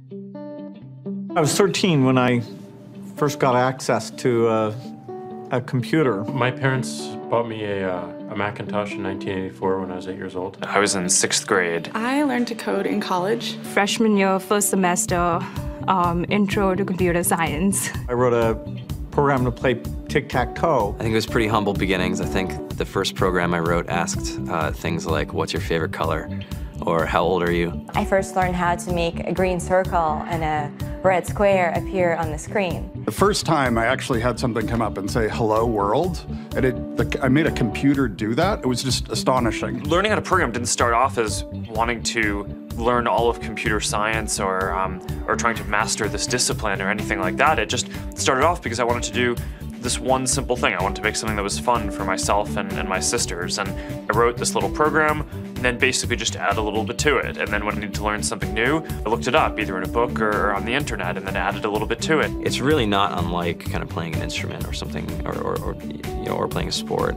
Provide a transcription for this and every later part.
I was 13 when I first got access to a computer. My parents bought me a Macintosh in 1984 when I was 8 years old. I was in 6th grade. I learned to code in college. Freshman year, first semester, intro to computer science. I wrote a program to play tic-tac-toe. I think it was pretty humble beginnings. I think the first program I wrote asked things like, what's your favorite color? Or how old are you? I first learned how to make a green circle and a red square appear on the screen. The first time I actually had something come up and say, hello world, and I made a computer do that. It was just astonishing. Learning how to program didn't start off as wanting to learn all of computer science or trying to master this discipline or anything like that. It just started off because I wanted to do this one simple thing. I wanted to make something that was fun for myself and my sisters. And I wrote this little program and then basically just add a little bit to it. And then when I needed to learn something new, I looked it up either in a book or on the internet and then added a little bit to it. It's really not unlike kind of playing an instrument or something, or playing a sport.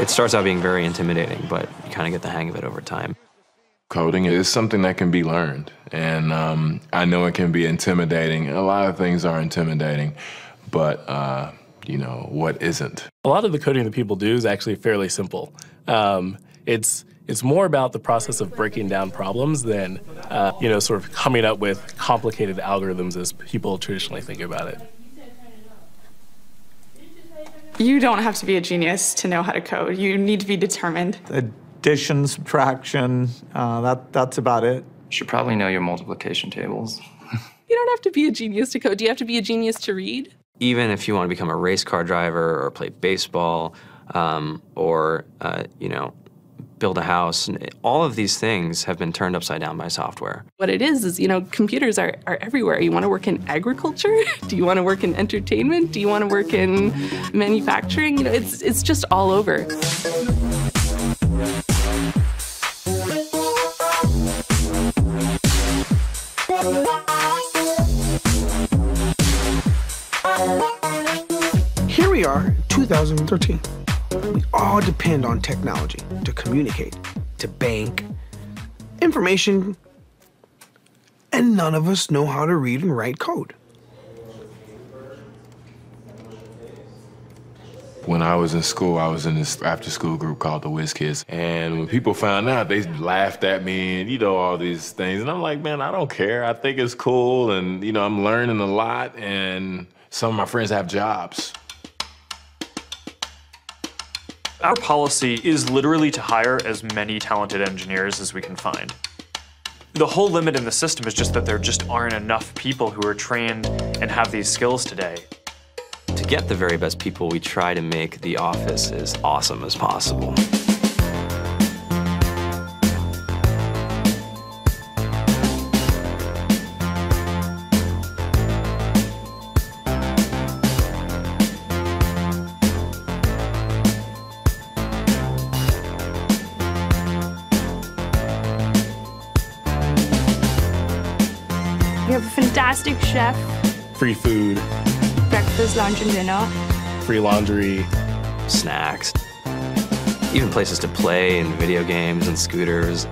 It starts out being very intimidating, but you kind of get the hang of it over time. Coding is something that can be learned, and I know it can be intimidating. A lot of things are intimidating, but you know, what isn't? A lot of the coding that people do is actually fairly simple. It's more about the process of breaking down problems than sort of coming up with complicated algorithms as people traditionally think about it. You don't have to be a genius to know how to code. You need to be determined. Addition, subtraction, that's about it. You should probably know your multiplication tables. You don't have to be a genius to code. Do you have to be a genius to read? Even if you want to become a race car driver or play baseball or build a house, all of these things have been turned upside down by software. What it is, computers are everywhere. You want to work in agriculture? Do you want to work in entertainment? Do you want to work in manufacturing? It's just all over. Here we are, 2013. We all depend on technology to communicate, to bank, information, and none of us know how to read and write code. When I was in school, I was in this after-school group called the Whiz Kids, and when people found out, they laughed at me and all these things, and I'm like, man, I don't care. I think it's cool, and I'm learning a lot, and some of my friends have jobs. Our policy is literally to hire as many talented engineers as we can find. The whole limit in the system is just that there just aren't enough people who are trained and have these skills today. To get the very best people, we try to make the office as awesome as possible. We have a fantastic chef. Free food, Breakfast, lunch, and dinner. free laundry, snacks, even places to play and video games and scooters.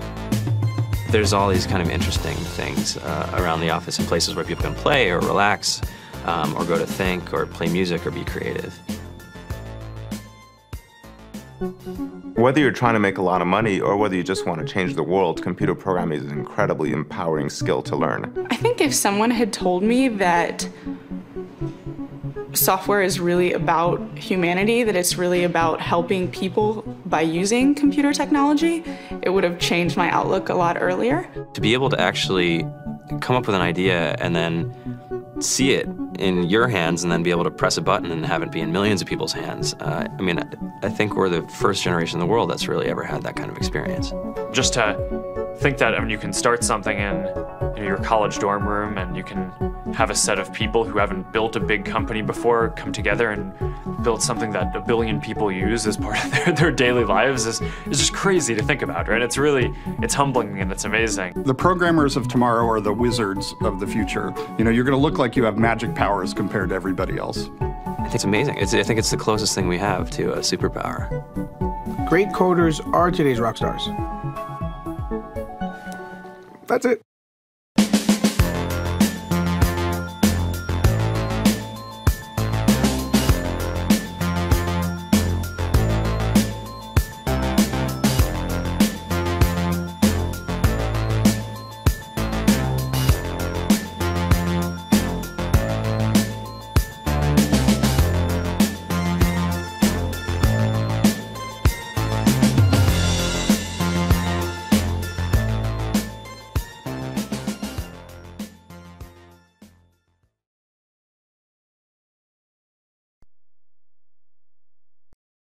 There's all these kind of interesting things around the office and places where people can play or relax or go to think or play music or be creative. Whether you're trying to make a lot of money or whether you just want to change the world, computer programming is an incredibly empowering skill to learn. I think if someone had told me that software is really about humanity, that it's really about helping people by using computer technology, it would have changed my outlook a lot earlier. To be able to actually come up with an idea and then see it in your hands and then be able to press a button and have it be in millions of people's hands. I mean, I think we're the first generation in the world that's really ever had that kind of experience. Just to think that, I mean, you can start something in your college dorm room and you can have a set of people who haven't built a big company before come together and build something that 1 billion people use as part of their daily lives is just crazy to think about, right? It's humbling and it's amazing. The programmers of tomorrow are the wizards of the future. You're going to look like you have magic powers compared to everybody else. I think it's amazing. I think it's the closest thing we have to a superpower. Great coders are today's rock stars. That's it.